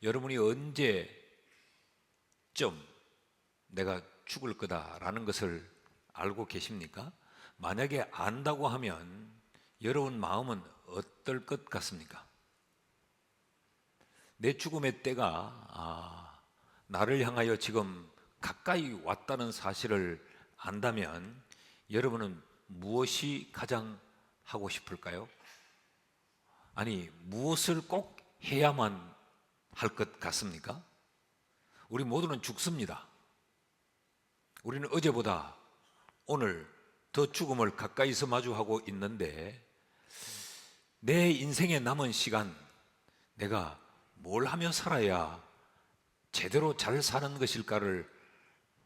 여러분이 언제쯤 내가 죽을 거다라는 것을 알고 계십니까? 만약에 안다고 하면 여러분 마음은 어떨 것 같습니까? 내 죽음의 때가 나를 향하여 지금 가까이 왔다는 사실을 안다면 여러분은 무엇이 가장 하고 싶을까요? 아니, 무엇을 꼭 해야만 할 것 같습니까? 우리 모두는 죽습니다. 우리는 어제보다 오늘 더 죽음을 가까이서 마주하고 있는데 내 인생에 남은 시간 내가 뭘 하며 살아야 제대로 잘 사는 것일까를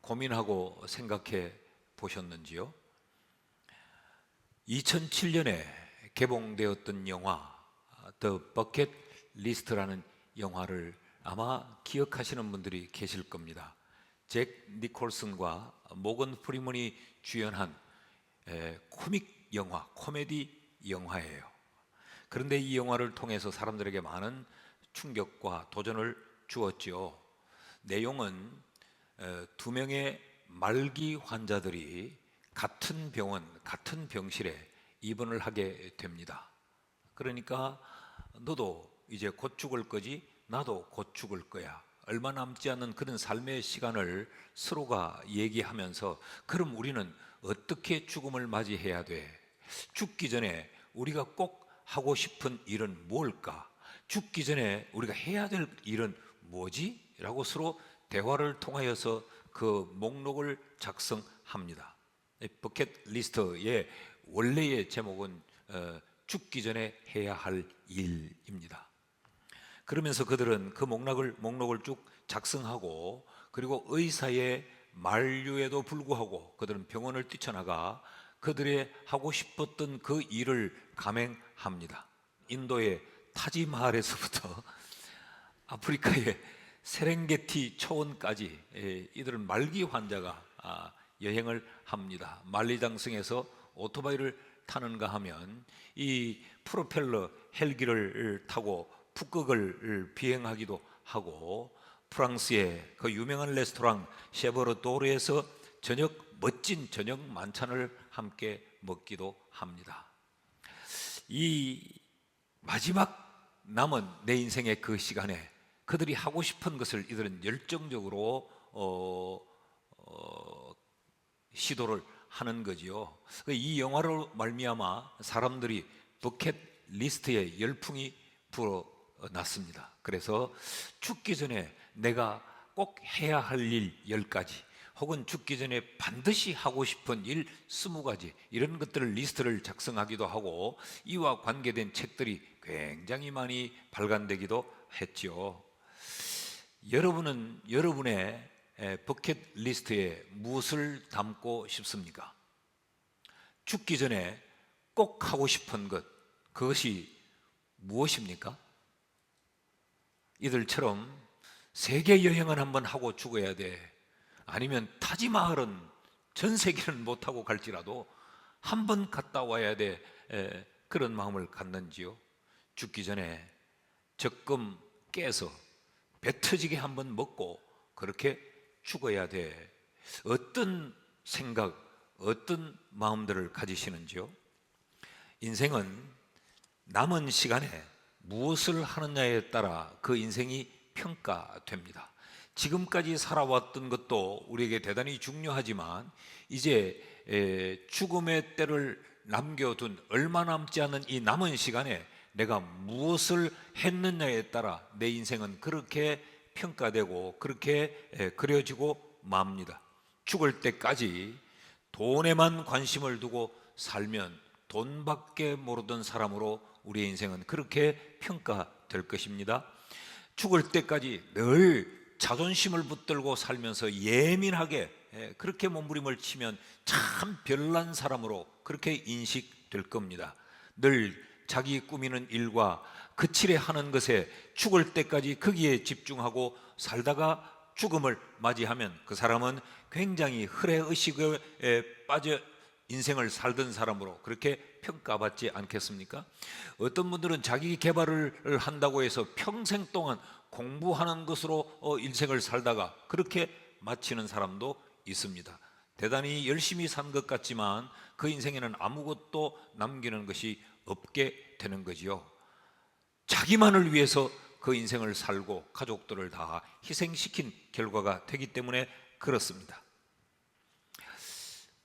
고민하고 생각해 보셨는지요? 2007년에 개봉되었던 영화 The Bucket List라는 영화를 아마 기억하시는 분들이 계실 겁니다. 잭 니콜슨과 모건 프리먼이 주연한 코믹 영화, 코미디 영화예요. 그런데 이 영화를 통해서 사람들에게 많은 충격과 도전을 주었죠. 내용은 두 명의 말기 환자들이 같은 병원, 같은 병실에 입원을 하게 됩니다. 그러니까 너도 이제 곧 죽을 거지, 나도 곧 죽을 거야. 얼마 남지 않은 그런 삶의 시간을 서로가 얘기하면서 그럼 우리는 어떻게 죽음을 맞이해야 돼? 죽기 전에 우리가 꼭 하고 싶은 일은 뭘까? 죽기 전에 우리가 해야 될 일은 뭐지? 라고 서로 대화를 통하여서 그 목록을 작성합니다. 버킷리스트의 원래의 제목은 죽기 전에 해야 할 일입니다. 그러면서 그들은 그 목록을 쭉 작성하고 그리고 의사의 만류에도 불구하고 그들은 병원을 뛰쳐나가 그들의 하고 싶었던 그 일을 감행합니다. 인도의 타지마할에서부터 아프리카의 세렝게티 초원까지 이들은 말기 환자가 여행을 합니다. 만리장성에서 오토바이를 타는가 하면 이 프로펠러 헬기를 타고 북극을 비행하기도 하고 프랑스의 그 유명한 레스토랑 셰버르 도르에서 멋진 저녁 만찬을 함께 먹기도 합니다. 이 마지막 남은 내 인생의 그 시간에 그들이 하고 싶은 것을 이들은 열정적으로 시도를 하는 거지요. 이 영화로 말미암아 사람들이 버킷리스트에 열풍이 불어났습니다. 그래서 죽기 전에 내가 꼭 해야 할 일 10가지 혹은 죽기 전에 반드시 하고 싶은 일 20가지 이런 것들을 리스트를 작성하기도 하고 이와 관계된 책들이 굉장히 많이 발간되기도 했죠. 여러분은 여러분의 버킷리스트에 무엇을 담고 싶습니까? 죽기 전에 꼭 하고 싶은 것, 그것이 무엇입니까? 이들처럼 세계 여행은 한번 하고 죽어야 돼. 아니면 타지마할은 전 세계는 못하고 갈지라도 한번 갔다 와야 돼. 그런 마음을 갖는지요? 죽기 전에 적금 깨서 배 터지게 한번 먹고 그렇게 죽어야 돼. 어떤 생각, 어떤 마음들을 가지시는지요? 인생은 남은 시간에 무엇을 하느냐에 따라 그 인생이 평가됩니다. 지금까지 살아왔던 것도 우리에게 대단히 중요하지만 이제 죽음의 때를 남겨둔 얼마 남지 않은 이 남은 시간에 내가 무엇을 했느냐에 따라 내 인생은 그렇게 평가되고 그렇게 그려지고 맙니다. 죽을 때까지 돈에만 관심을 두고 살면 돈밖에 모르던 사람으로 우리의 인생은 그렇게 평가될 것입니다. 죽을 때까지 늘 자존심을 붙들고 살면서 예민하게 그렇게 몸부림을 치면 참 별난 사람으로 그렇게 인식될 겁니다. 늘 자기 꾸미는 일과 그칠에 하는 것에 죽을 때까지 거기에 집중하고 살다가 죽음을 맞이하면 그 사람은 굉장히 흐레의식에 빠져 인생을 살던 사람으로 그렇게 평가받지 않겠습니까? 어떤 분들은 자기 개발을 한다고 해서 평생 동안 공부하는 것으로 인생을 살다가 그렇게 마치는 사람도 있습니다. 대단히 열심히 산 것 같지만 그 인생에는 아무것도 남기는 것이 없게 되는 거지요. 자기만을 위해서 그 인생을 살고 가족들을 다 희생시킨 결과가 되기 때문에 그렇습니다.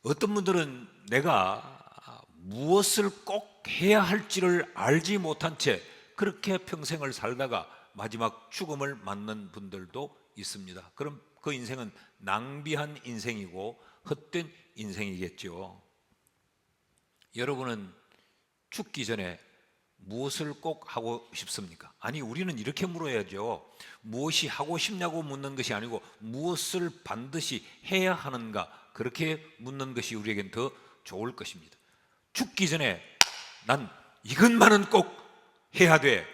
어떤 분들은 내가 무엇을 꼭 해야 할지를 알지 못한 채 그렇게 평생을 살다가 마지막 죽음을 맞는 분들도 있습니다. 그럼 그 인생은 낭비한 인생이고 헛된 인생이겠죠. 여러분은 죽기 전에 무엇을 꼭 하고 싶습니까? 아니, 우리는 이렇게 물어야죠. 무엇이 하고 싶냐고 묻는 것이 아니고 무엇을 반드시 해야 하는가, 그렇게 묻는 것이 우리에겐 더 좋을 것입니다. 죽기 전에 난 이것만은 꼭 해야 돼.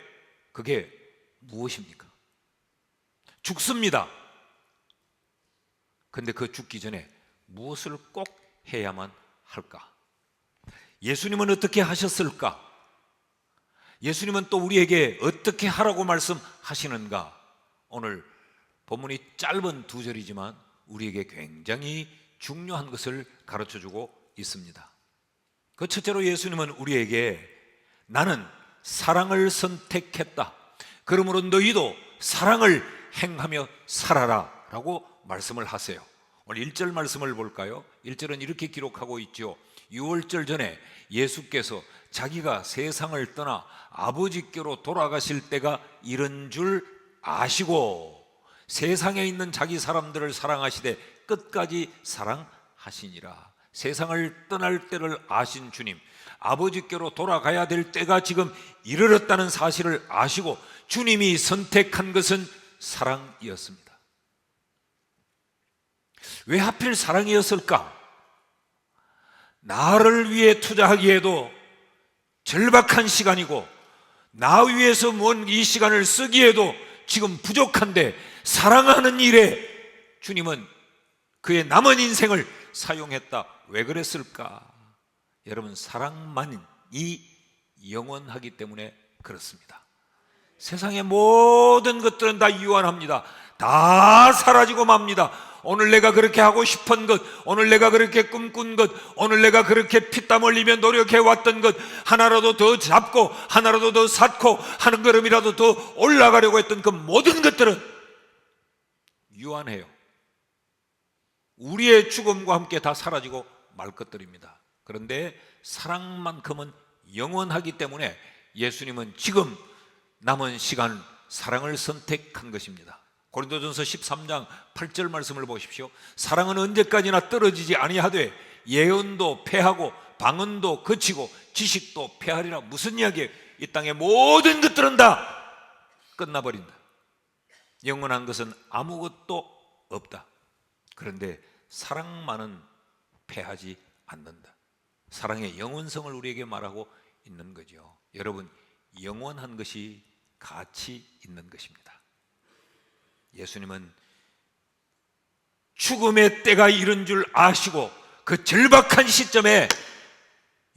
그게 무엇입니까? 죽습니다. 근데 그 죽기 전에 무엇을 꼭 해야만 할까? 예수님은 어떻게 하셨을까? 예수님은 또 우리에게 어떻게 하라고 말씀하시는가? 오늘 본문이 짧은 2절이지만 우리에게 굉장히 중요한 것을 가르쳐주고 있습니다. 그 첫째로 예수님은 우리에게 나는 사랑을 선택했다, 그러므로 너희도 사랑을 행하며 살아라 라고 말씀을 하세요. 오늘 1절 말씀을 볼까요? 1절은 이렇게 기록하고 있죠. 6월절 전에 예수께서 자기가 세상을 떠나 아버지께로 돌아가실 때가 이른 줄 아시고 세상에 있는 자기 사람들을 사랑하시되 끝까지 사랑하시니라. 세상을 떠날 때를 아신 주님, 아버지께로 돌아가야 될 때가 지금 이르렀다는 사실을 아시고 주님이 선택한 것은 사랑이었습니다. 왜 하필 사랑이었을까? 나를 위해 투자하기에도 절박한 시간이고 나 위해서 뭔 이 시간을 쓰기에도 지금 부족한데 사랑하는 일에 주님은 그의 남은 인생을 사용했다. 왜 그랬을까? 여러분, 사랑만이 영원하기 때문에 그렇습니다. 세상의 모든 것들은 다 유한합니다. 다 사라지고 맙니다. 오늘 내가 그렇게 하고 싶은 것, 오늘 내가 그렇게 꿈꾼 것, 오늘 내가 그렇게 피땀 흘리며 노력해 왔던 것, 하나라도 더 잡고 하나라도 더 쌓고 한 걸음이라도 더 올라가려고 했던 그 모든 것들은 유한해요. 우리의 죽음과 함께 다 사라지고 말 것들입니다. 그런데 사랑만큼은 영원하기 때문에 예수님은 지금 남은 시간 사랑을 선택한 것입니다. 고린도전서 13장 8절 말씀을 보십시오. 사랑은 언제까지나 떨어지지 아니하되 예언도 패하고 방언도 그치고 지식도 패하리라. 무슨 이야기예요? 이 땅의 모든 것들은 다 끝나버린다. 영원한 것은 아무것도 없다. 그런데 사랑만은 패하지 않는다. 사랑의 영원성을 우리에게 말하고 있는 거죠. 여러분, 영원한 것이 가치 있는 것입니다. 예수님은 죽음의 때가 이른 줄 아시고 그 절박한 시점에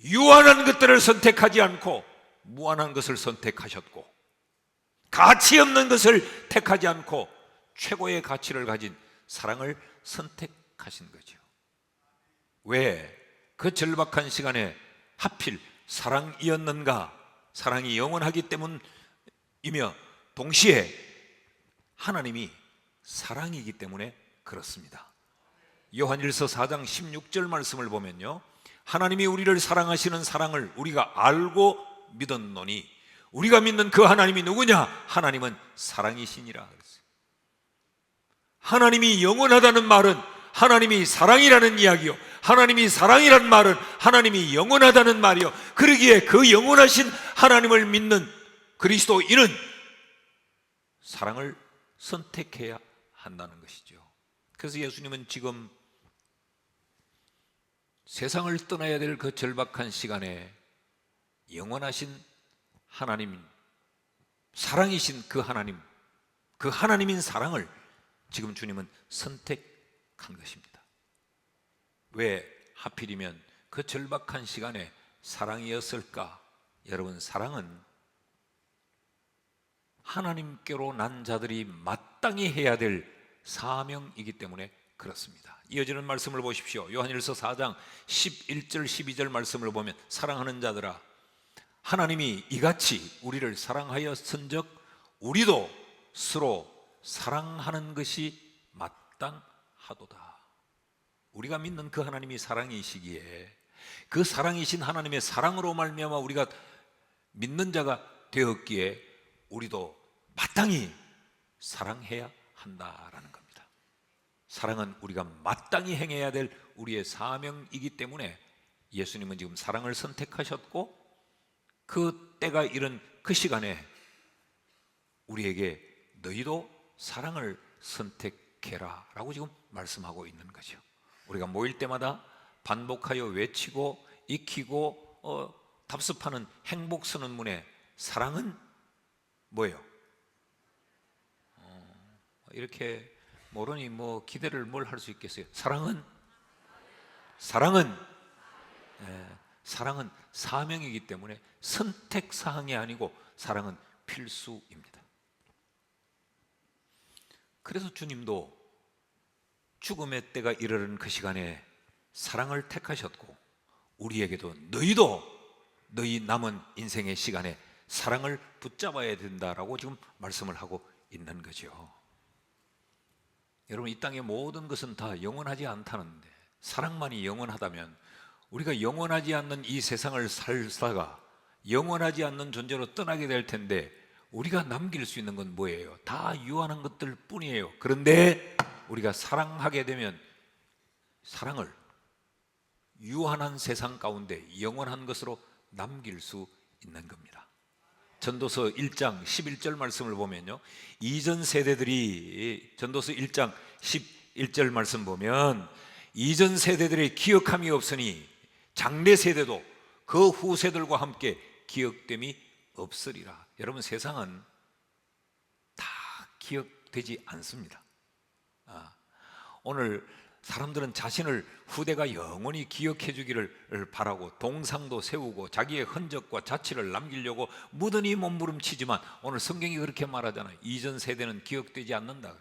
유한한 것들을 선택하지 않고 무한한 것을 선택하셨고 가치 없는 것을 택하지 않고 최고의 가치를 가진 사랑을 선택하신 거죠. 왜 그 절박한 시간에 하필 사랑이었는가? 사랑이 영원하기 때문이며 동시에 하나님이 사랑이기 때문에 그렇습니다. 요한일서 4장 16절 말씀을 보면요, 하나님이 우리를 사랑하시는 사랑을 우리가 알고 믿었노니 우리가 믿는 그 하나님이 누구냐? 하나님은 사랑이시니라 그랬어요. 하나님이 영원하다는 말은 하나님이 사랑이라는 이야기요, 하나님이 사랑이라는 말은 하나님이 영원하다는 말이요. 그러기에 그 영원하신 하나님을 믿는 그리스도인은 사랑을 선택해야 한다는 것이죠. 그래서 예수님은 지금 세상을 떠나야 될 그 절박한 시간에 영원하신 하나님, 사랑이신 그 하나님인 사랑을 지금 주님은 선택한 것입니다. 왜 하필이면 그 절박한 시간에 사랑이었을까? 여러분, 사랑은 하나님께로 난 자들이 마땅히 해야 될 사명이기 때문에 그렇습니다. 이어지는 말씀을 보십시오. 요한일서 4장 11절 12절 말씀을 보면, 사랑하는 자들아, 하나님이 이같이 우리를 사랑하였은즉 우리도 서로 사랑하는 것이 마땅하도다. 우리가 믿는 그 하나님이 사랑이시기에 그 사랑이신 하나님의 사랑으로 말미암아 우리가 믿는 자가 되었기에 우리도 마땅히 사랑해야 한다라는 겁니다. 사랑은 우리가 마땅히 행해야 될 우리의 사명이기 때문에 예수님은 지금 사랑을 선택하셨고, 그 때가 이른 그 시간에 우리에게 너희도 사랑을 선택해라 라고 지금 말씀하고 있는 거죠. 우리가 모일 때마다 반복하여 외치고 익히고 답습하는 행복 선언문에 사랑은 뭐예요? 이렇게 모르니 뭐 기대를 뭘 할 수 있겠어요? 사랑은 사명이기 때문에 선택 사항이 아니고 사랑은 필수입니다. 그래서 주님도 죽음의 때가 이르는 그 시간에 사랑을 택하셨고, 우리에게도 너희도 너희 남은 인생의 시간에 사랑을 붙잡아야 된다라고 지금 말씀을 하고 있는 거죠. 여러분, 이 땅의 모든 것은 다 영원하지 않다는데 사랑만이 영원하다면 우리가 영원하지 않는 이 세상을 살다가 영원하지 않는 존재로 떠나게 될 텐데 우리가 남길 수 있는 건 뭐예요? 다 유한한 것들 뿐이에요. 그런데 우리가 사랑하게 되면 사랑을 유한한 세상 가운데 영원한 것으로 남길 수 있는 겁니다. 전도서 1장 11절 말씀을 보면요, 이전 세대들이, 전도서 1장 11절 말씀 보면, 이전 세대들의 기억함이 없으니 장래 세대도 그 후세들과 함께 기억됨이 없으리라. 여러분, 세상은 다 기억되지 않습니다. 오늘 사람들은 자신을 후대가 영원히 기억해 주기를 바라고 동상도 세우고 자기의 흔적과 자취를 남기려고 무던히 몸부림치지만 오늘 성경이 그렇게 말하잖아요. 이전 세대는 기억되지 않는다.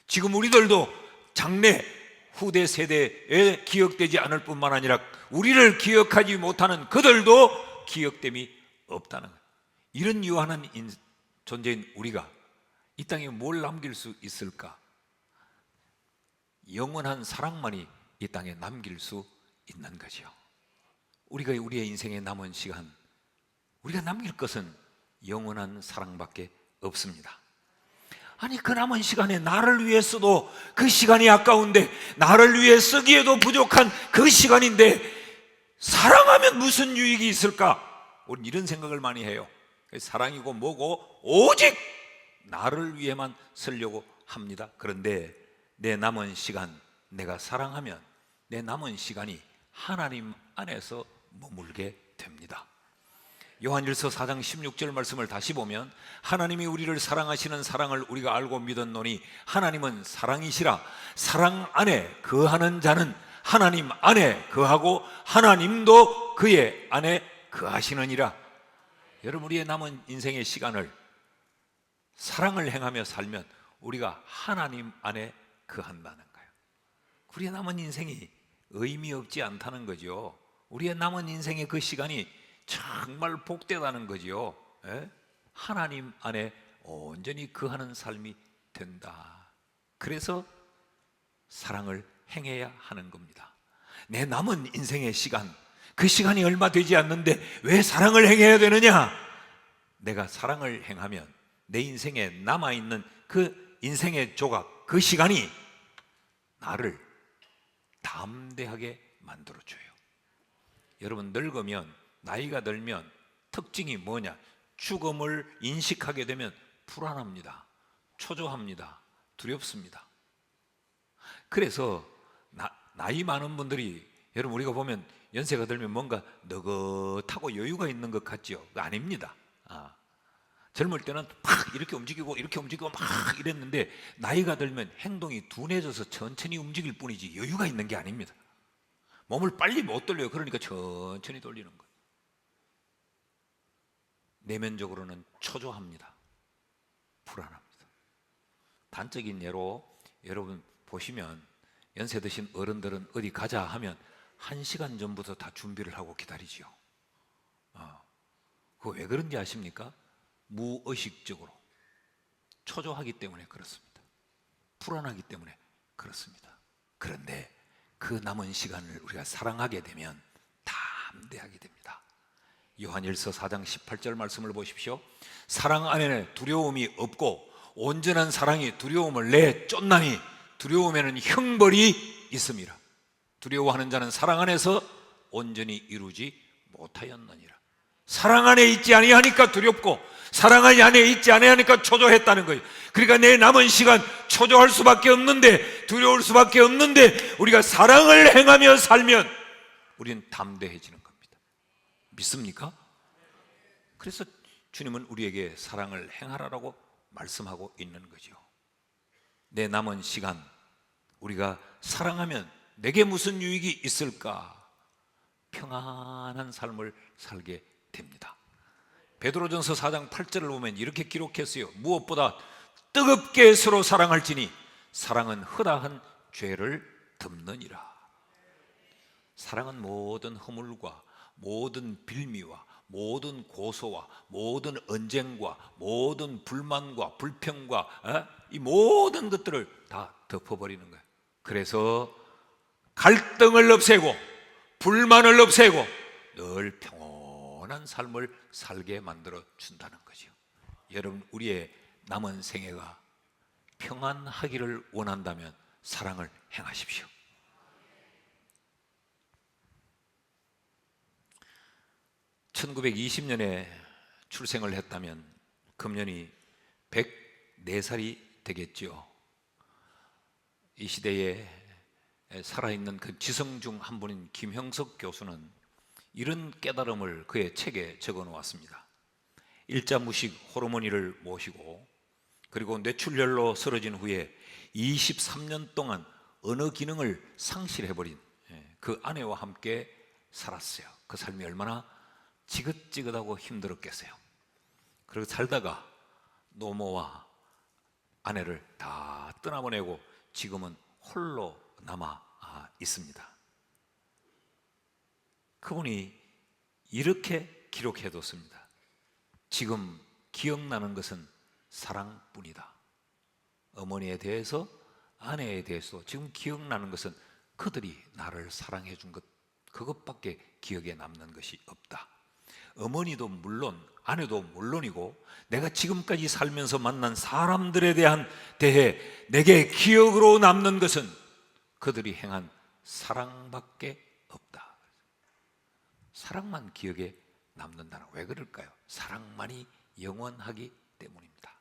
지금 우리들도 장래 후대 세대에 기억되지 않을 뿐만 아니라 우리를 기억하지 못하는 그들도 기억됨이 없다는 거예요. 이런 유한한 존재인 우리가 이 땅에 뭘 남길 수 있을까? 영원한 사랑만이 이 땅에 남길 수 있는 거죠. 우리가 우리의 인생에 남은 시간, 우리가 남길 것은 영원한 사랑밖에 없습니다. 아니, 그 남은 시간에 나를 위해 써도 그 시간이 아까운데, 나를 위해 쓰기에도 부족한 그 시간인데 사랑하면 무슨 유익이 있을까? 우리는 이런 생각을 많이 해요. 사랑이고 뭐고 오직 나를 위해만 쓰려고 합니다. 그런데 내 남은 시간, 내가 사랑하면 내 남은 시간이 하나님 안에서 머물게 됩니다. 요한일서 4장 16절 말씀을 다시 보면, 하나님이 우리를 사랑하시는 사랑을 우리가 알고 믿었노니 하나님은 사랑이시라. 사랑 안에 거하는 자는 하나님 안에 거하고 하나님도 그의 안에 거하시느니라. 여러분, 우리의 남은 인생의 시간을 사랑을 행하며 살면 우리가 하나님 안에 거한다는 거예요. 우리의 남은 인생이 의미 없지 않다는 거죠. 우리의 남은 인생의 그 시간이 정말 복되다는 거죠. 하나님 안에 온전히 거하는 삶이 된다. 그래서 사랑을 행해야 하는 겁니다. 내 남은 인생의 시간, 그 시간이 얼마 되지 않는데 왜 사랑을 행해야 되느냐? 내가 사랑을 행하면 내 인생에 남아있는 그 인생의 조각, 그 시간이 나를 담대하게 만들어줘요. 여러분, 늙으면, 나이가 들면 특징이 뭐냐? 죽음을 인식하게 되면 불안합니다. 초조합니다. 두렵습니다. 그래서 나이 많은 분들이, 여러분, 우리가 보면 연세가 들면 뭔가 느긋하고 여유가 있는 것 같죠? 아닙니다. 젊을 때는 막 이렇게 움직이고 이렇게 움직이고 막 이랬는데 나이가 들면 행동이 둔해져서 천천히 움직일 뿐이지 여유가 있는 게 아닙니다. 몸을 빨리 못 돌려요. 그러니까 천천히 돌리는 거예요. 내면적으로는 초조합니다. 불안합니다. 단적인 예로 여러분 보시면 연세 드신 어른들은 어디 가자 하면 1시간 전부터 다 준비를 하고 기다리지요. 그거 왜 그런지 아십니까? 무의식적으로 초조하기 때문에 그렇습니다. 불안하기 때문에 그렇습니다. 그런데 그 남은 시간을 우리가 사랑하게 되면 담대하게 됩니다. 요한일서 4장 18절 말씀을 보십시오. 사랑 안에는 두려움이 없고 온전한 사랑이 두려움을 내쫓나니 두려움에는 형벌이 있음이라. 두려워하는 자는 사랑 안에서 온전히 이루지 못하였느니라. 사랑 안에 있지 아니하니까 두렵고 사랑 안에 있지 아니하니까 초조했다는 거예요. 그러니까 내 남은 시간 초조할 수밖에 없는데, 두려울 수밖에 없는데, 우리가 사랑을 행하며 살면 우리는 담대해지는 겁니다. 믿습니까? 그래서 주님은 우리에게 사랑을 행하라고 말씀하고 있는 거죠. 내 남은 시간 우리가 사랑하면 내게 무슨 유익이 있을까? 평안한 삶을 살게 됩니다. 베드로전서 4장 8절을 보면 이렇게 기록했어요. 무엇보다 뜨겁게 서로 사랑할지니 사랑은 허다한 죄를 덮느니라. 사랑은 모든 허물과 모든 빌미와 모든 고소와 모든 언쟁과 모든 불만과 불평과 이 모든 것들을 다 덮어버리는 거예요. 그래서 갈등을 없애고 불만을 없애고 늘 평온한 삶을 살게 만들어 준다는 거죠. 여러분, 우리의 남은 생애가 평안하기를 원한다면 사랑을 행하십시오. (1920년에) 출생을 했다면 금년이 104살이 되겠죠. 이 시대에 살아있는 그 지성 중 한 분인 김형석 교수는 이런 깨달음을 그의 책에 적어 놓았습니다. 일자무식 호르몬이를 모시고 그리고 뇌출혈로 쓰러진 후에 23년 동안 언어 기능을 상실해버린 그 아내와 함께 살았어요. 그 삶이 얼마나 지긋지긋하고 힘들었겠어요. 그리고 살다가 노모와 아내를 다 떠나보내고 지금은 홀로 남아 있습니다. 그분이 이렇게 기록해뒀습니다. 지금 기억나는 것은 사랑뿐이다. 어머니에 대해서, 아내에 대해서 지금 기억나는 것은 그들이 나를 사랑해 준 것, 그것밖에 기억에 남는 것이 없다. 어머니도 물론, 아내도 물론이고 내가 지금까지 살면서 만난 사람들에 대해 내게 기억으로 남는 것은 그들이 행한 사랑밖에 없다. 사랑만 기억에 남는다는, 왜 그럴까요? 사랑만이 영원하기 때문입니다.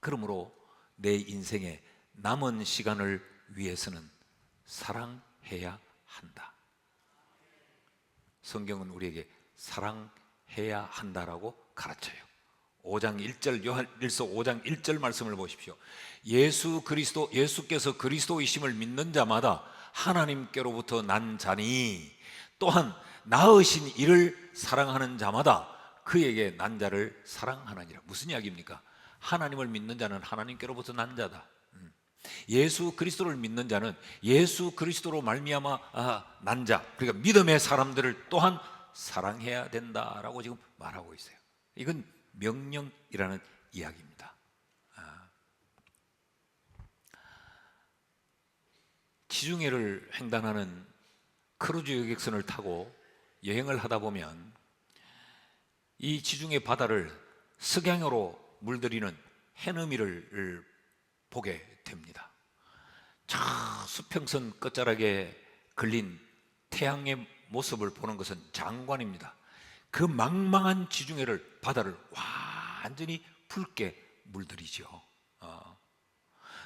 그러므로 내 인생의 남은 시간을 위해서는 사랑해야 한다. 성경은 우리에게 사랑해야 한다라고 가르쳐요. 5장 1절, 요한일서 5장 1절 말씀을 보십시오. 예수께서 그리스도이심을 믿는 자마다 하나님께로부터 난 자니 또한 낳으신 이를 사랑하는 자마다 그에게 난 자를 사랑하느니라. 무슨 이야기입니까? 하나님을 믿는 자는 하나님께로부터 난 자다. 예수 그리스도를 믿는 자는 예수 그리스도로 말미암아 난 자, 그러니까 믿음의 사람들을 또한 사랑해야 된다라고 지금 말하고 있어요. 이건 명령이라는 이야기입니다. 지중해를 횡단하는 크루즈 여객선을 타고 여행을 하다 보면 이 지중해 바다를 석양으로 물들이는 해넘이를 보게 됩니다. 저 수평선 끝자락에 걸린 태양의 모습을 보는 것은 장관입니다. 그 망망한 지중해를, 바다를 완전히 붉게 물들이죠.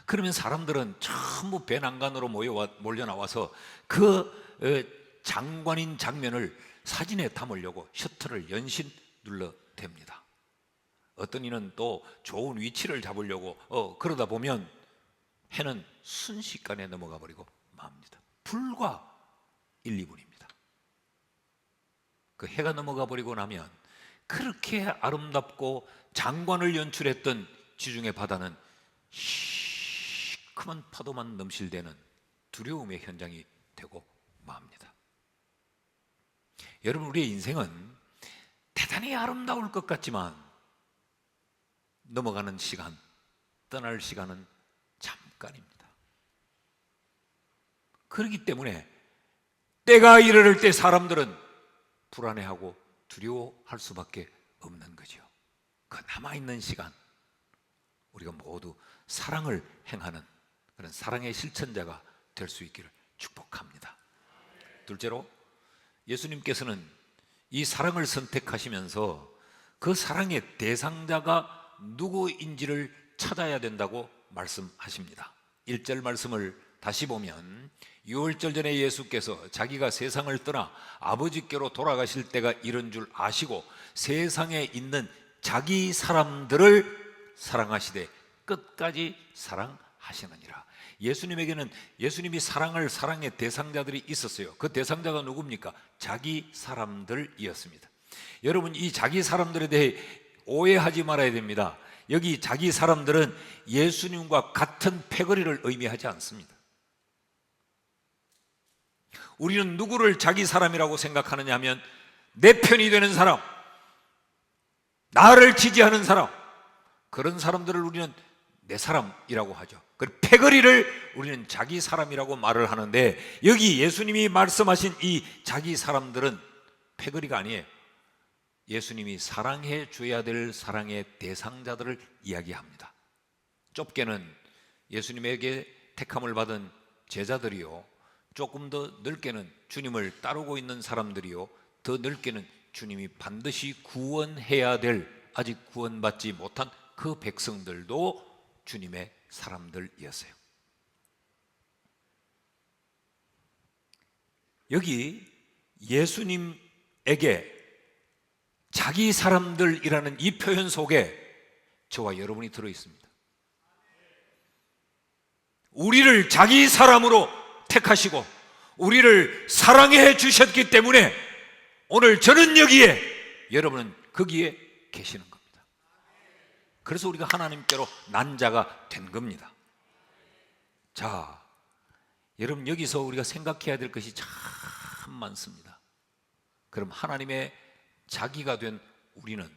그러면 사람들은 전부 배낭간으로 몰려나와서 그 장관인 장면을 사진에 담으려고 셔터를 연신 눌러댑니다. 어떤 이는 또 좋은 위치를 잡으려고 그러다 보면 해는 순식간에 넘어가 버리고 맙니다. 불과 1, 2분입니다. 그 해가 넘어가 버리고 나면 그렇게 아름답고 장관을 연출했던 지중해 바다는 시커먼 파도만 넘실대는 두려움의 현장이 되고 맙니다. 여러분, 우리의 인생은 대단히 아름다울 것 같지만 넘어가는 시간, 떠날 시간은 잠깐입니다. 그렇기 때문에 때가 이르를 때 사람들은 불안해하고 두려워할 수밖에 없는 거죠. 그 남아있는 시간, 우리가 모두 사랑을 행하는 그런 사랑의 실천자가 될 수 있기를 축복합니다. 둘째로, 예수님께서는 이 사랑을 선택하시면서 그 사랑의 대상자가 누구인지를 찾아야 된다고 말씀하십니다. 1절 말씀을 다시 보면 유월절 전에 예수께서 자기가 세상을 떠나 아버지께로 돌아가실 때가 이른 줄 아시고 세상에 있는 자기 사람들을 사랑하시되 끝까지 사랑하시느니라. 예수님에게는 예수님이 사랑할 사랑의 대상자들이 있었어요. 그 대상자가 누굽니까? 자기 사람들이었습니다. 여러분, 이 자기 사람들에 대해 오해하지 말아야 됩니다. 여기 자기 사람들은 예수님과 같은 패거리를 의미하지 않습니다. 우리는 누구를 자기 사람이라고 생각하느냐 하면 내 편이 되는 사람, 나를 지지하는 사람, 그런 사람들을 우리는 내 사람이라고 하죠. 그 패거리를 우리는 자기 사람이라고 말을 하는데, 여기 예수님이 말씀하신 이 자기 사람들은 패거리가 아니에요. 예수님이 사랑해 줘야 될 사랑의 대상자들을 이야기합니다. 좁게는 예수님에게 택함을 받은 제자들이요, 조금 더 넓게는 주님을 따르고 있는 사람들이요, 더 넓게는 주님이 반드시 구원해야 될 아직 구원받지 못한 그 백성들도 주님의 사람들이었어요. 여기 예수님에게 자기 사람들이라는 이 표현 속에 저와 여러분이 들어 있습니다. 우리를 자기 사람으로 택하시고 우리를 사랑해 주셨기 때문에 오늘 저는 여기에, 여러분은 거기에 계시는 겁니다. 그래서 우리가 하나님께로 난 자가 된 겁니다. 자, 여러분, 여기서 우리가 생각해야 될 것이 참 많습니다. 그럼 하나님의 자기가 된 우리는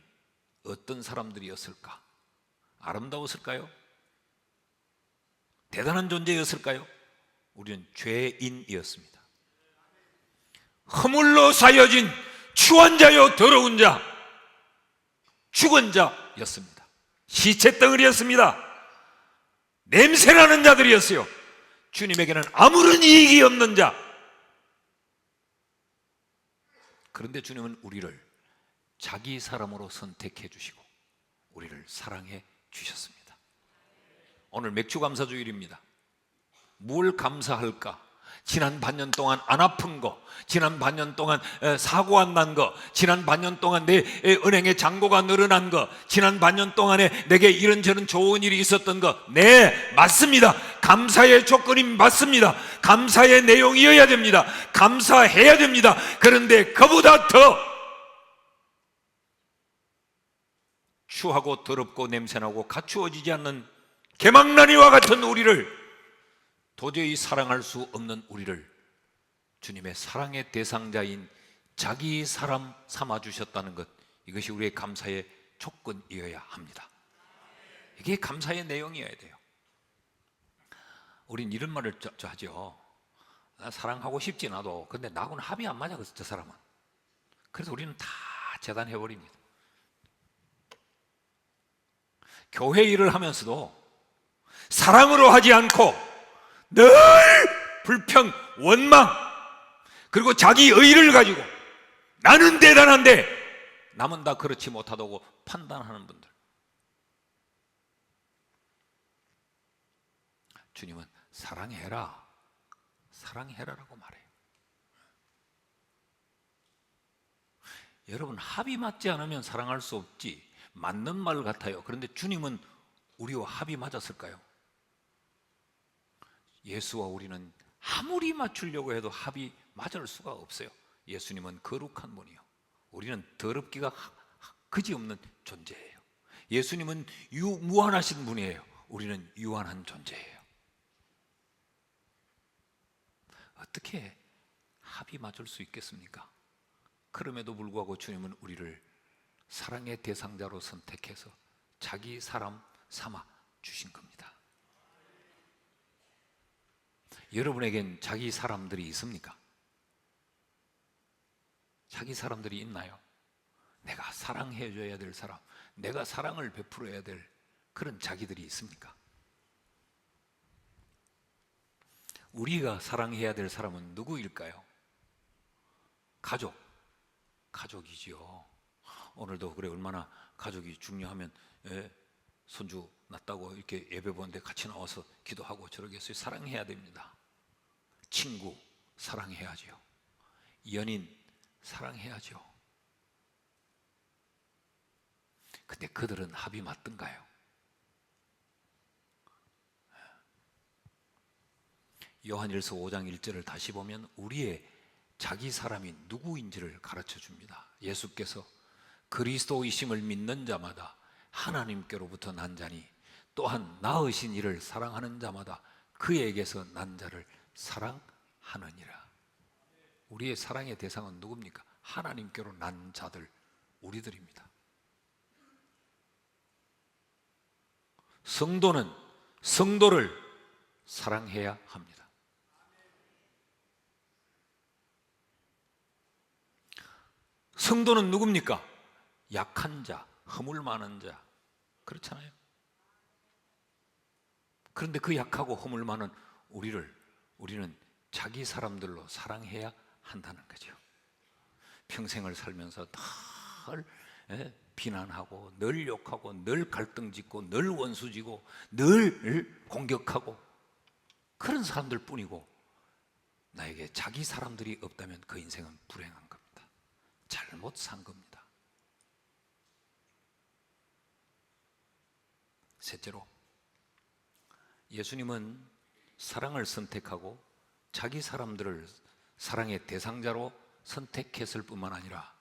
어떤 사람들이었을까? 아름다웠을까요? 대단한 존재였을까요? 우리는 죄인이었습니다. 허물로 사여진 추한 자요 더러운 자, 죽은 자였습니다. 시체 덩어리였습니다. 냄새나는 자들이었어요. 주님에게는 아무런 이익이 없는 자. 그런데 주님은 우리를 자기 사람으로 선택해 주시고 우리를 사랑해 주셨습니다. 오늘 맥주감사주일입니다. 뭘 감사할까? 지난 반년 동안 안 아픈 거, 지난 반년 동안 사고 안 난 거, 지난 반년 동안 내 은행에 잔고가 늘어난 거, 지난 반년 동안에 내게 이런저런 좋은 일이 있었던 거, 네, 맞습니다. 감사의 조건이 맞습니다. 감사의 내용이어야 됩니다. 감사해야 됩니다. 그런데 그보다 더 추하고 더럽고 냄새나고 갖추어지지 않는 개망나니와 같은 우리를, 도저히 사랑할 수 없는 우리를 주님의 사랑의 대상자인 자기 사람 삼아주셨다는 것, 이것이 우리의 감사의 조건이어야 합니다. 이게 감사의 내용이어야 돼요. 우린 이런 말을 하죠. 나 사랑하고 싶지 나도, 근데 나하고는 합이 안 맞아, 저 사람은. 그래서 우리는 다 재단해버립니다. 교회 일을 하면서도 사랑으로 하지 않고 늘 불평, 원망, 그리고 자기 의의를 가지고 나는 대단한데 남은 다 그렇지 못하다고 판단하는 분들, 주님은 사랑해라, 사랑해라라고 말해요. 여러분, 합이 맞지 않으면 사랑할 수 없지, 맞는 말 같아요. 그런데 주님은 우리와 합이 맞았을까요? 예수와 우리는 아무리 맞추려고 해도 합이 맞을 수가 없어요. 예수님은 거룩한 분이요, 우리는 더럽기가 그지없는 존재예요. 예수님은 무한하신 분이에요. 우리는 유한한 존재예요. 어떻게 합이 맞을 수 있겠습니까? 그럼에도 불구하고 주님은 우리를 사랑의 대상자로 선택해서 자기 사람 삼아 주신 겁니다. 여러분에겐 자기 사람들이 있습니까? 자기 사람들이 있나요? 내가 사랑해줘야 될 사람, 내가 사랑을 베풀어야 될 그런 자기들이 있습니까? 우리가 사랑해야 될 사람은 누구일까요? 가족이지요. 오늘도 그래, 얼마나 가족이 중요하면 손주 낳았다고 이렇게 예배 보는데 같이 나와서 기도하고 저러겠어요. 사랑해야 됩니다. 친구 사랑해야죠. 연인 사랑해야죠. 근데 그들은 합이 맞던가요? 요한일서 5장 1절을 다시 보면 우리의 자기 사람이 누구인지를 가르쳐 줍니다. 예수께서 그리스도이심을 믿는 자마다 하나님께로부터 난 자니 또한 낳으신 이를 사랑하는 자마다 그에게서 난 자를 사랑하느니라. 우리의 사랑의 대상은 누굽니까? 하나님께로 난 자들, 우리들입니다. 성도는 성도를 사랑해야 합니다. 성도는 누굽니까? 약한 자, 허물 많은 자, 그렇잖아요. 그런데 그 약하고 허물 많은 우리는 자기 사람들로 사랑해야 한다는 거죠. 평생을 살면서 늘 비난하고 늘 욕하고 늘 갈등 짓고 늘 원수 지고 늘 공격하고 그런 사람들 뿐이고 나에게 자기 사람들이 없다면 그 인생은 불행한 겁니다. 잘못 산 겁니다. 셋째로, 예수님은 사랑을 선택하고 자기 사람들을 사랑의 대상자로 선택했을 뿐만 아니라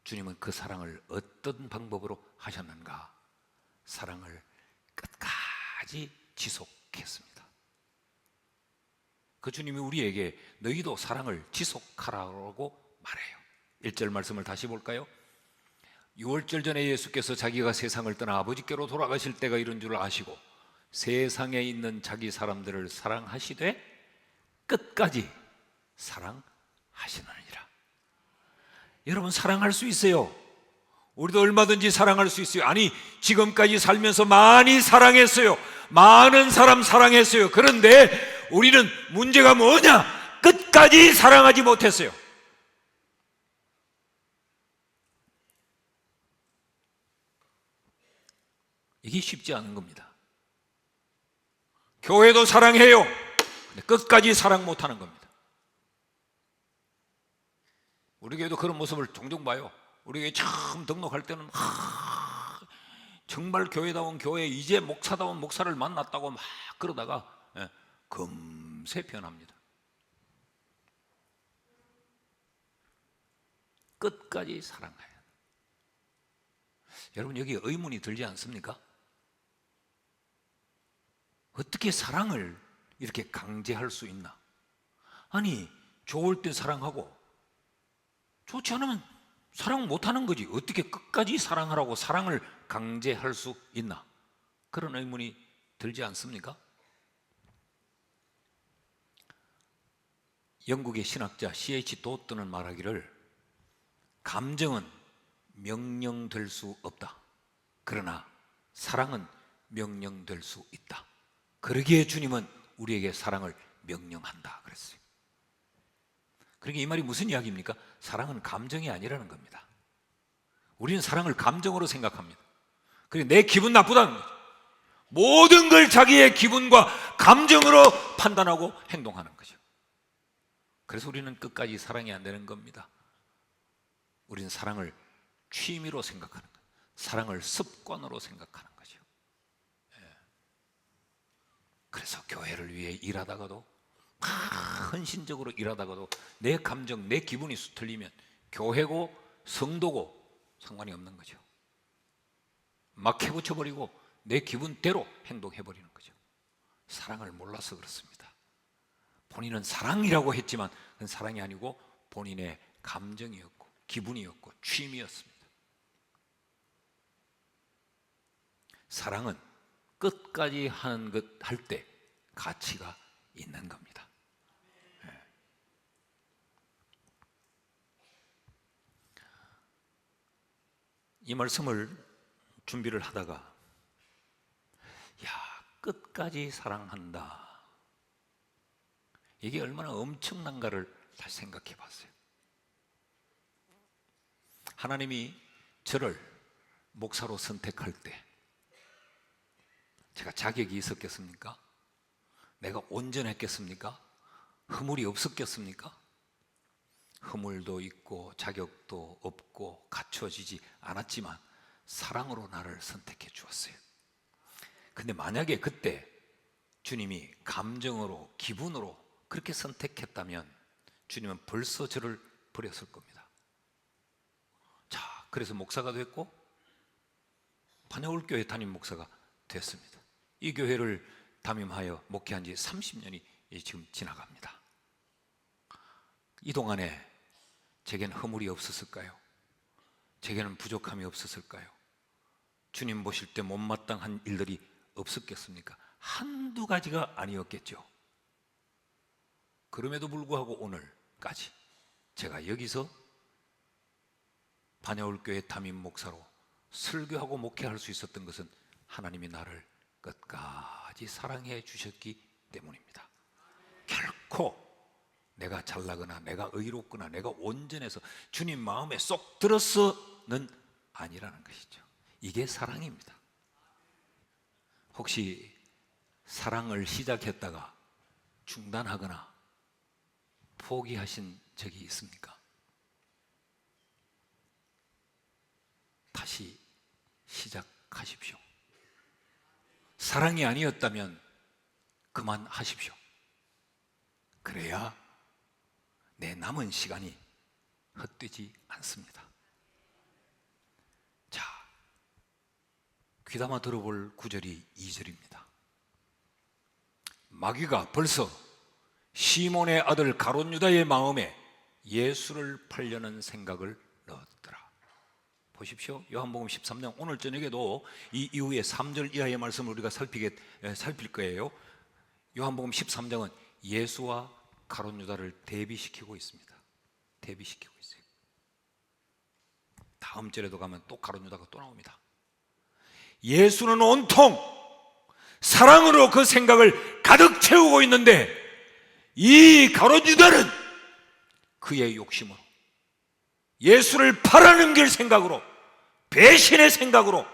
주님은 그 사랑을 어떤 방법으로 하셨는가? 사랑을 끝까지 지속했습니다. 그 주님이 우리에게 너희도 사랑을 지속하라고 말해요. 1절 말씀을 다시 볼까요? 6월절 전에 예수께서 자기가 세상을 떠나 아버지께로 돌아가실 때가 이른 줄 아시고 세상에 있는 자기 사람들을 사랑하시되 끝까지 사랑하시느니라. 여러분, 사랑할 수 있어요. 우리도 얼마든지 사랑할 수 있어요. 아니, 지금까지 살면서 많이 사랑했어요. 많은 사람 사랑했어요. 그런데 우리는 문제가 뭐냐? 끝까지 사랑하지 못했어요. 이게 쉽지 않은 겁니다. 교회도 사랑해요. 근데 끝까지 사랑 못하는 겁니다. 우리 교회도 그런 모습을 종종 봐요. 우리 교회 처음 등록할 때는 정말 교회다운 교회, 이제 목사다운 목사를 만났다고 막 그러다가 금세 변합니다. 끝까지 사랑해야 해요. 여러분, 여기 의문이 들지 않습니까? 어떻게 사랑을 이렇게 강제할 수 있나? 아니, 좋을 때 사랑하고 좋지 않으면 사랑 못하는 거지. 어떻게 끝까지 사랑하라고 사랑을 강제할 수 있나? 그런 의문이 들지 않습니까? 영국의 신학자 C.H. 도트는 말하기를 감정은 명령될 수 없다. 그러나 사랑은 명령될 수 있다. 그러기에 주님은 우리에게 사랑을 명령한다 그랬어요. 그러니까 이 말이 무슨 이야기입니까? 사랑은 감정이 아니라는 겁니다. 우리는 사랑을 감정으로 생각합니다. 그리고 내 기분 나쁘다는 거죠. 모든 걸 자기의 기분과 감정으로 판단하고 행동하는 거죠. 그래서 우리는 끝까지 사랑이 안 되는 겁니다. 우리는 사랑을 취미로 생각하는 거예요. 사랑을 습관으로 생각하는 거죠. 그래서 교회를 위해 일하다가도 헌신적으로 일하다가도 내 감정, 내 기분이 틀리면 교회고 성도고 상관이 없는 거죠. 막 해붙여버리고 내 기분대로 행동해버리는 거죠. 사랑을 몰라서 그렇습니다. 본인은 사랑이라고 했지만 그건 사랑이 아니고 본인의 감정이었고 기분이었고 취미였습니다. 사랑은 끝까지 하는 것 할 때 가치가 있는 겁니다. 이 말씀을 준비를 하다가 야, 끝까지 사랑한다. 이게 얼마나 엄청난가를 다시 생각해 봤어요. 하나님이 저를 목사로 선택할 때 제가 자격이 있었겠습니까? 내가 온전했겠습니까? 허물이 없었겠습니까? 허물도 있고 자격도 없고 갖춰지지 않았지만 사랑으로 나를 선택해 주었어요. 근데 만약에 그때 주님이 감정으로 기분으로 그렇게 선택했다면 주님은 벌써 저를 버렸을 겁니다. 자, 그래서 목사가 됐고 반야울교회 담임 목사가 됐습니다. 이 교회를 담임하여 목회한 지 30년이 지금 지나갑니다. 이 동안에 제게는 허물이 없었을까요? 제게는 부족함이 없었을까요? 주님 보실 때 못마땅한 일들이 없었겠습니까? 한두 가지가 아니었겠죠. 그럼에도 불구하고 오늘까지 제가 여기서 반야울교회 담임 목사로 설교하고 목회할 수 있었던 것은 하나님이 나를 끝까지 사랑해 주셨기 때문입니다. 결코 내가 잘나거나 내가 의롭거나 내가 온전해서 주님 마음에 쏙 들어서는 아니라는 것이죠. 이게 사랑입니다. 혹시 사랑을 시작했다가 중단하거나 포기하신 적이 있습니까? 다시 시작하십시오. 사랑이 아니었다면 그만하십시오. 그래야 내 남은 시간이 헛되지 않습니다. 자, 귀담아 들어볼 구절이 2절입니다. 마귀가 벌써 시몬의 아들 가룟 유다의 마음에 예수를 팔려는 생각을 넣었더라. 보십시오. 요한복음 13장 오늘 저녁에도 이 이후에 3절 이하의 말씀을 우리가 살필 거예요. 요한복음 13장은 예수와 가룟 유다를 대비시키고 있습니다. 대비시키고 있어요. 다음 절에도 가면 또 가룟 유다가 또 나옵니다. 예수는 온통 사랑으로 그 생각을 가득 채우고 있는데 이 가룟 유다는 그의 욕심으로 예수를 팔아넘길 생각으로 배신의 생각으로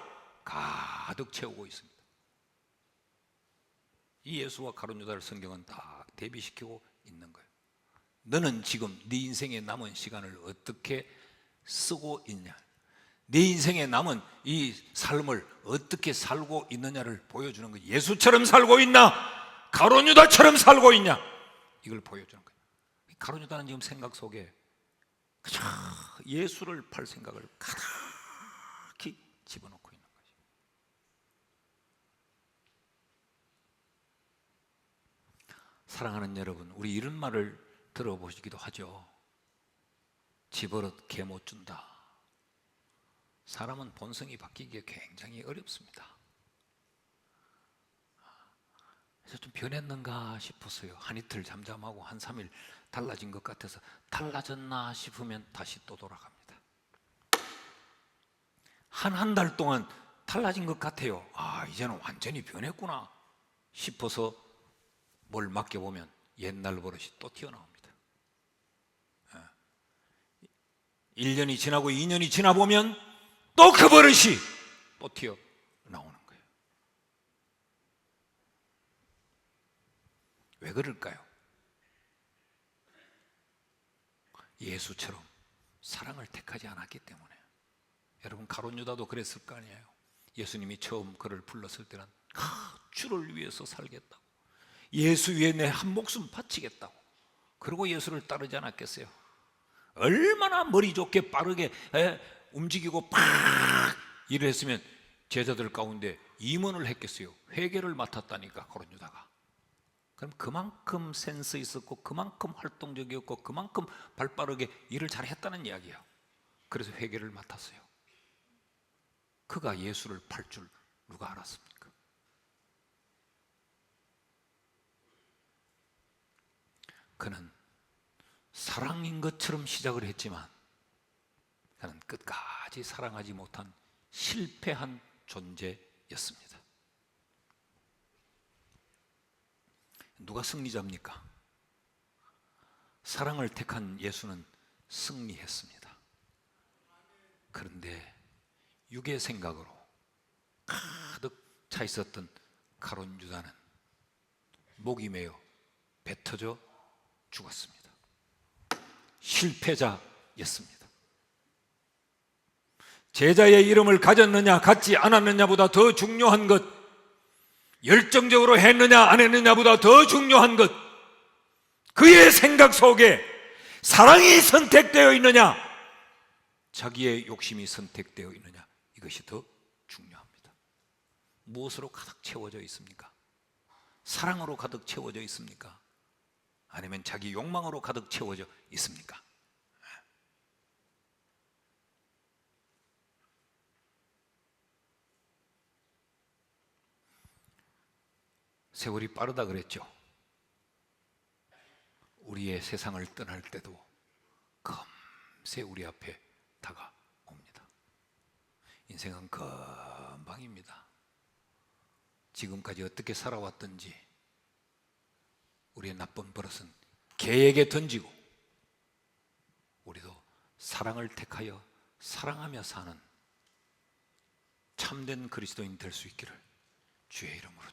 가득 채우고 있습니다. 이 예수와 가룟 유다를 성경은 다 대비시키고 있는 거예요. 너는 지금 네 인생의 남은 시간을 어떻게 쓰고 있냐, 네 인생에 남은 이 삶을 어떻게 살고 있느냐를 보여주는 거예요. 예수처럼 살고 있나 가룟 유다처럼 살고 있냐, 이걸 보여주는 거예요. 가룟 유다는 지금 생각 속에 그저 예수를 팔 생각을 가득히 집어넣고 있는 거죠. 사랑하는 여러분, 우리 이런 말을 들어보시기도 하죠. 집어릇 개 못 준다. 사람은 본성이 바뀌기가 굉장히 어렵습니다. 그래서 좀 변했는가 싶었어요. 한 이틀 잠잠하고 한 3일 달라진 것 같아서 달라졌나 싶으면 다시 또 돌아갑니다. 한 달 동안 달라진 것 같아요. 아, 이제는 완전히 변했구나 싶어서 뭘 맡겨보면 옛날 버릇이 또 튀어나옵니다. 1년이 지나고 2년이 지나보면 또 그 버릇이 또 튀어나오는 거예요. 왜 그럴까요? 예수처럼 사랑을 택하지 않았기 때문에. 여러분, 가룟 유다도 그랬을 거 아니에요. 예수님이 처음 그를 불렀을 때는 주를 위해서 살겠다고, 예수 위에 내 한 목숨 바치겠다고, 그리고 예수를 따르지 않았겠어요? 얼마나 머리 좋게 빠르게 움직이고 팍 일을 했으면 제자들 가운데 임원을 했겠어요? 회계를 맡았다니까, 고른 유다가. 그럼 그만큼 센스 있었고 그만큼 활동적이었고 그만큼 발빠르게 일을 잘했다는 이야기예요. 그래서 회계를 맡았어요. 그가 예수를 팔 줄 누가 알았습니까? 그는 사랑인 것처럼 시작을 했지만 그는 끝까지 사랑하지 못한 실패한 존재였습니다. 누가 승리자입니까? 사랑을 택한 예수는 승리했습니다. 그런데 육의 생각으로 가득 차 있었던 가룟 유다는 목이 메어 배 터져 죽었습니다. 실패자였습니다. 제자의 이름을 가졌느냐 갖지 않았느냐보다 더 중요한 것, 열정적으로 했느냐 안 했느냐보다 더 중요한 것, 그의 생각 속에 사랑이 선택되어 있느냐 자기의 욕심이 선택되어 있느냐, 이것이 더 중요합니다. 무엇으로 가득 채워져 있습니까? 사랑으로 가득 채워져 있습니까? 아니면 자기 욕망으로 가득 채워져 있습니까? 세월이 빠르다 그랬죠. 우리의 세상을 떠날 때도 금세 우리 앞에 다가옵니다. 인생은 금방입니다. 지금까지 어떻게 살아왔든지 우리의 나쁜 버릇은 개에게 던지고 우리도 사랑을 택하여 사랑하며 사는 참된 그리스도인 될 수 있기를 주의 이름으로